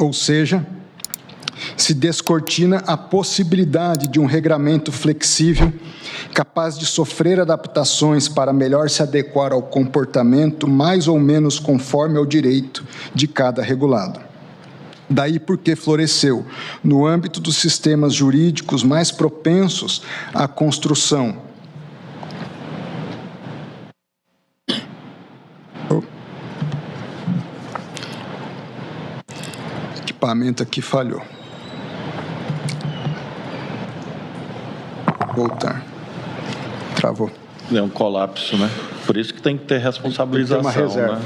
Ou seja, se descortina a possibilidade de um regramento flexível capaz de sofrer adaptações para melhor se adequar ao comportamento mais ou menos conforme ao direito de cada regulado. Daí porque floresceu, no âmbito dos sistemas jurídicos mais propensos à construção equipamento aqui falhou. Voltar. Travou. É um colapso, né? Por isso que tem que ter responsabilização. Tem que ter uma reserva. Né?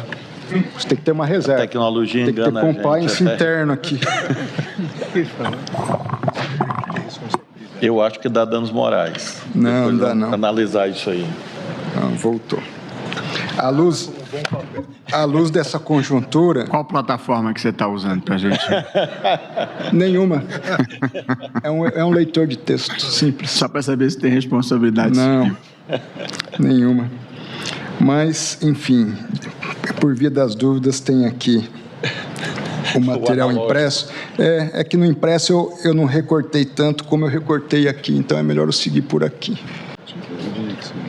Você tem que ter uma reserva. A tecnologia tem que engana ter compliance interno aqui. Eu acho que dá danos morais. Não, não dá não. Analisar isso aí. Não, voltou. À luz dessa conjuntura... Qual plataforma que você está usando para a gente? Nenhuma. É um leitor de texto simples. Só para saber se tem responsabilidade civil. Nenhuma. Mas, enfim, por via das dúvidas, tem aqui o material impresso. É que no impresso eu não recortei tanto como eu recortei aqui, então é melhor eu seguir por aqui.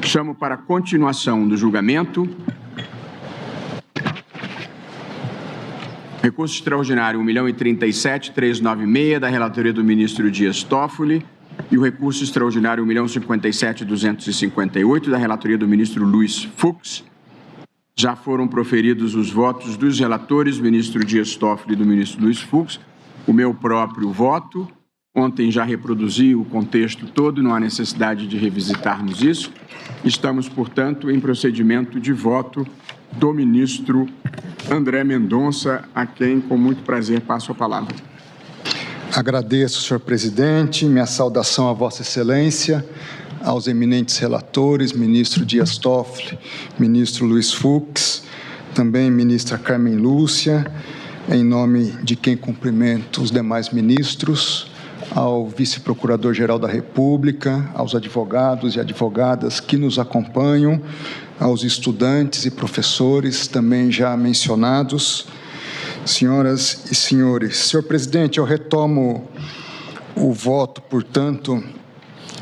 Chamo para a continuação do julgamento. Recurso extraordinário 1.037.396, da relatoria do ministro Dias Toffoli, e o recurso extraordinário 1.057.258, da relatoria do ministro Luiz Fux. Já foram proferidos os votos dos relatores, ministro Dias Toffoli e do ministro Luiz Fux, o meu próprio voto. Ontem já reproduzi o contexto todo, não há necessidade de revisitarmos isso. Estamos, portanto, em procedimento de voto do ministro André Mendonça, a quem, com muito prazer, passo a palavra. Agradeço, senhor presidente, minha saudação a Vossa Excelência, aos eminentes relatores, ministro Dias Toffoli, ministro Luiz Fux, também ministra Carmen Lúcia, em nome de quem cumprimento os demais ministros, ao vice-procurador-geral da República, aos advogados e advogadas que nos acompanham, aos estudantes e professores também já mencionados, senhoras e senhores. Senhor presidente, eu retomo o voto, portanto,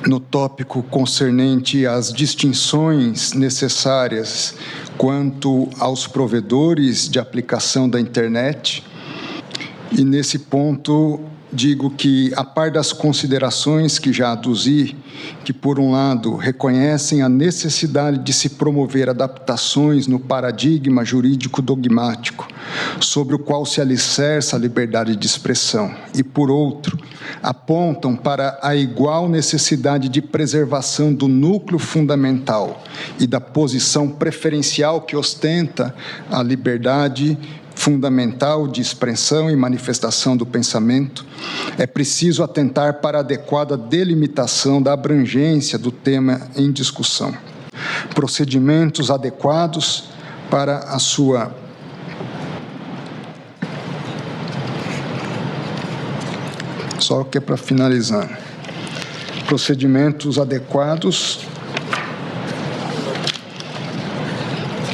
no tópico concernente às distinções necessárias quanto aos provedores de aplicação da internet. E nesse ponto digo que, a par das considerações que já aduzi, que, por um lado, reconhecem a necessidade de se promover adaptações no paradigma jurídico dogmático, sobre o qual se alicerça a liberdade de expressão, e, por outro, apontam para a igual necessidade de preservação do núcleo fundamental e da posição preferencial que ostenta a liberdade fundamental de expressão e manifestação do pensamento, é preciso atentar para a adequada delimitação da abrangência do tema em discussão. Procedimentos adequados para a sua só que é para finalizar. Procedimentos adequados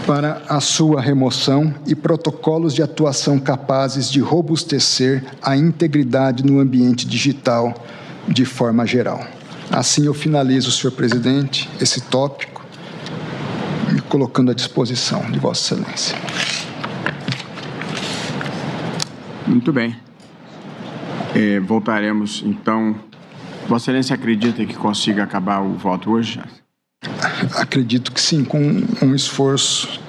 para a sua remoção e protocolos de atuação capazes de robustecer a integridade no ambiente digital de forma geral. Assim eu finalizo, senhor presidente, esse tópico, me colocando à disposição de Vossa Excelência. Muito bem. Voltaremos, então. Vossa Excelência acredita que consiga acabar o voto hoje? Acredito que sim, com um esforço.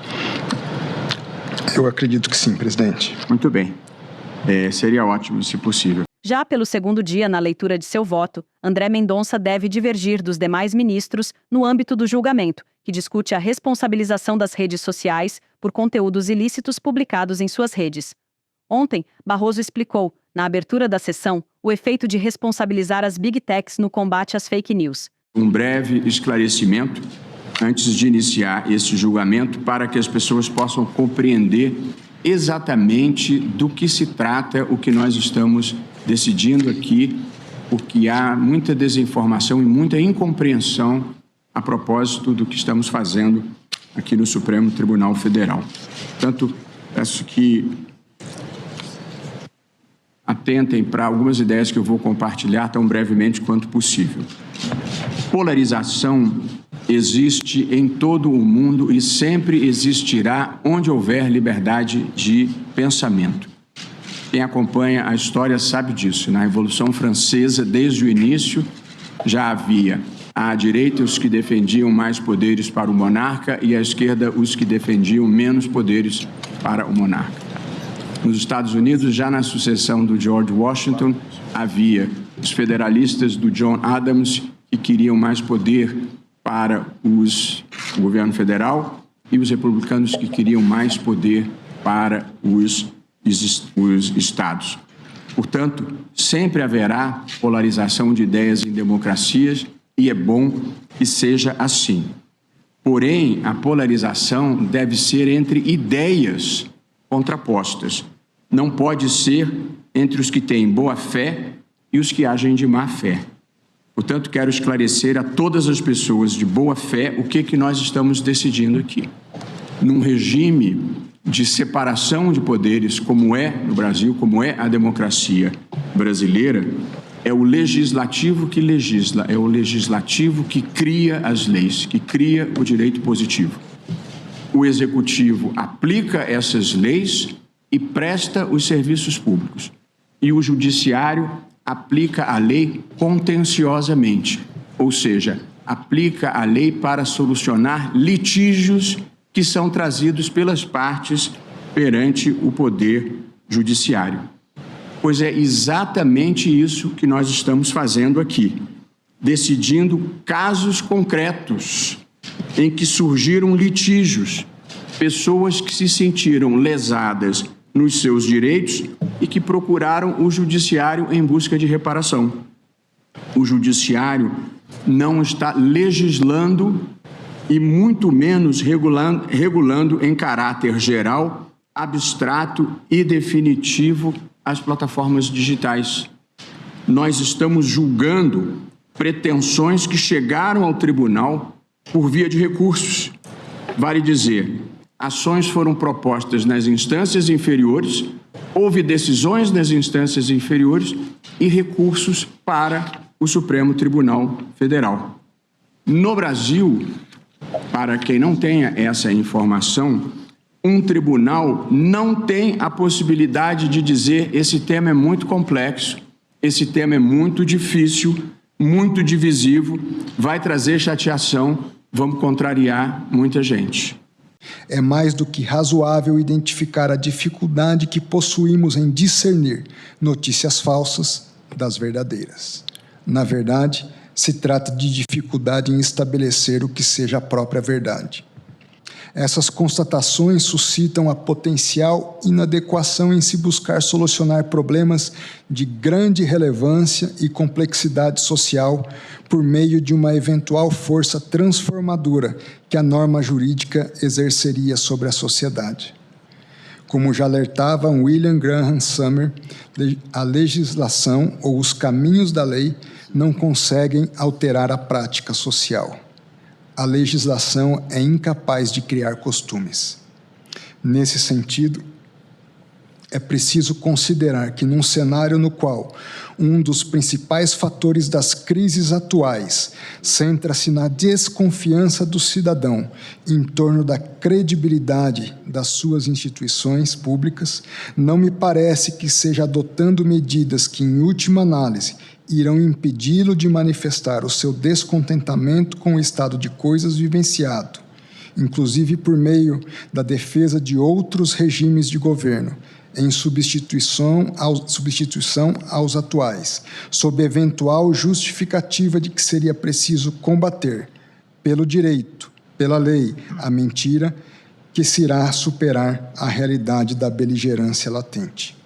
Eu acredito que sim, presidente. Muito bem. Seria ótimo, se possível. Já pelo segundo dia na leitura de seu voto, André Mendonça deve divergir dos demais ministros no âmbito do julgamento, que discute a responsabilização das redes sociais por conteúdos ilícitos publicados em suas redes. Ontem, Barroso explicou, na abertura da sessão, o efeito de responsabilizar as Big Techs no combate às fake news. Um breve esclarecimento antes de iniciar esse julgamento para que as pessoas possam compreender exatamente do que se trata o que nós estamos decidindo aqui, porque há muita desinformação e muita incompreensão a propósito do que estamos fazendo aqui no Supremo Tribunal Federal. Portanto, peço que atentem para algumas ideias que eu vou compartilhar tão brevemente quanto possível. Polarização existe em todo o mundo e sempre existirá onde houver liberdade de pensamento. Quem acompanha a história sabe disso. Na Revolução Francesa, desde o início, já havia à direita os que defendiam mais poderes para o monarca e à esquerda os que defendiam menos poderes para o monarca. Nos Estados Unidos, já na sucessão do George Washington, havia os federalistas do John Adams que queriam mais poder para o governo federal e os republicanos que queriam mais poder para os estados. Portanto, sempre haverá polarização de ideias em democracias e é bom que seja assim. Porém, a polarização deve ser entre ideias contrapostas. Não pode ser entre os que têm boa fé e os que agem de má fé. Portanto, quero esclarecer a todas as pessoas de boa fé o que nós estamos decidindo aqui. Num regime de separação de poderes, como é no Brasil, como é a democracia brasileira, é o legislativo que legisla, é o legislativo que cria as leis, que cria o direito positivo. O executivo aplica essas leis e presta os serviços públicos. E o judiciário aplica a lei contenciosamente, ou seja, aplica a lei para solucionar litígios que são trazidos pelas partes perante o poder judiciário. Pois é exatamente isso que nós estamos fazendo aqui, decidindo casos concretos em que surgiram litígios, pessoas que se sentiram lesadas nos seus direitos e que procuraram o judiciário em busca de reparação. O judiciário não está legislando e muito menos regulando em caráter geral, abstrato e definitivo as plataformas digitais. Nós estamos julgando pretensões que chegaram ao tribunal por via de recursos. Vale dizer, ações foram propostas nas instâncias inferiores, houve decisões nas instâncias inferiores e recursos para o Supremo Tribunal Federal. No Brasil, para quem não tenha essa informação, um tribunal não tem a possibilidade de dizer esse tema é muito complexo, esse tema é muito difícil, muito divisivo, vai trazer chateação, vamos contrariar muita gente. É mais do que razoável identificar a dificuldade que possuímos em discernir notícias falsas das verdadeiras. Na verdade, se trata de dificuldade em estabelecer o que seja a própria verdade. Essas constatações suscitam a potencial inadequação em se buscar solucionar problemas de grande relevância e complexidade social por meio de uma eventual força transformadora que a norma jurídica exerceria sobre a sociedade. Como já alertava William Graham Sumner, a legislação ou os caminhos da lei não conseguem alterar a prática social. A legislação é incapaz de criar costumes. Nesse sentido, é preciso considerar que num cenário no qual um dos principais fatores das crises atuais centra-se na desconfiança do cidadão em torno da credibilidade das suas instituições públicas, não me parece que seja adotando medidas que, em última análise, irão impedi-lo de manifestar o seu descontentamento com o estado de coisas vivenciado, inclusive por meio da defesa de outros regimes de governo, em substituição aos atuais, sob eventual justificativa de que seria preciso combater, pelo direito, pela lei, a mentira que se irá superar a realidade da beligerância latente.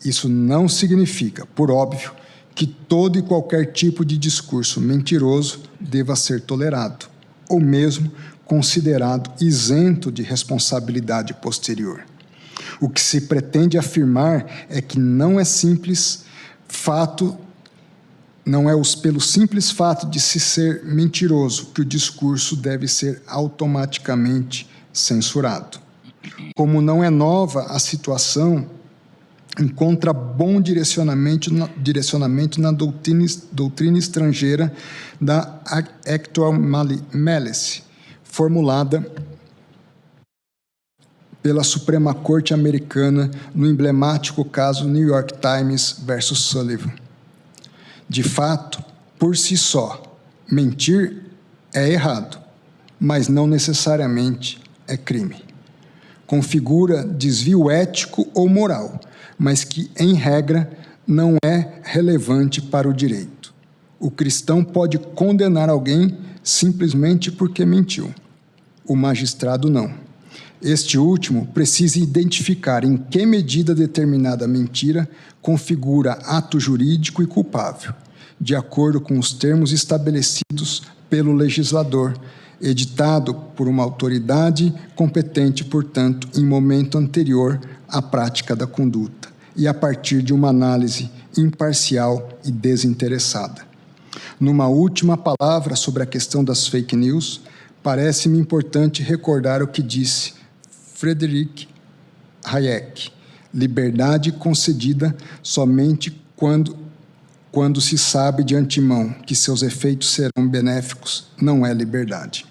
Isso não significa, por óbvio, que todo e qualquer tipo de discurso mentiroso deva ser tolerado, ou mesmo considerado isento de responsabilidade posterior. O que se pretende afirmar é que não é pelo simples fato de se ser mentiroso que o discurso deve ser automaticamente censurado. Como não é nova a situação encontra bom direcionamento na doutrina estrangeira da Actual Malice, formulada pela Suprema Corte Americana no emblemático caso New York Times versus Sullivan. De fato, por si só, mentir é errado, mas não necessariamente é crime. Configura desvio ético ou moral, mas que, em regra, não é relevante para o direito. O cristão pode condenar alguém simplesmente porque mentiu. O magistrado não. Este último precisa identificar em que medida determinada mentira configura ato jurídico e culpável, de acordo com os termos estabelecidos pelo legislador, editado por uma autoridade competente, portanto, em momento anterior à prática da conduta, e a partir de uma análise imparcial e desinteressada. Numa última palavra sobre a questão das fake news, parece-me importante recordar o que disse Friedrich Hayek: liberdade concedida somente quando se sabe de antemão que seus efeitos serão benéficos, não é liberdade.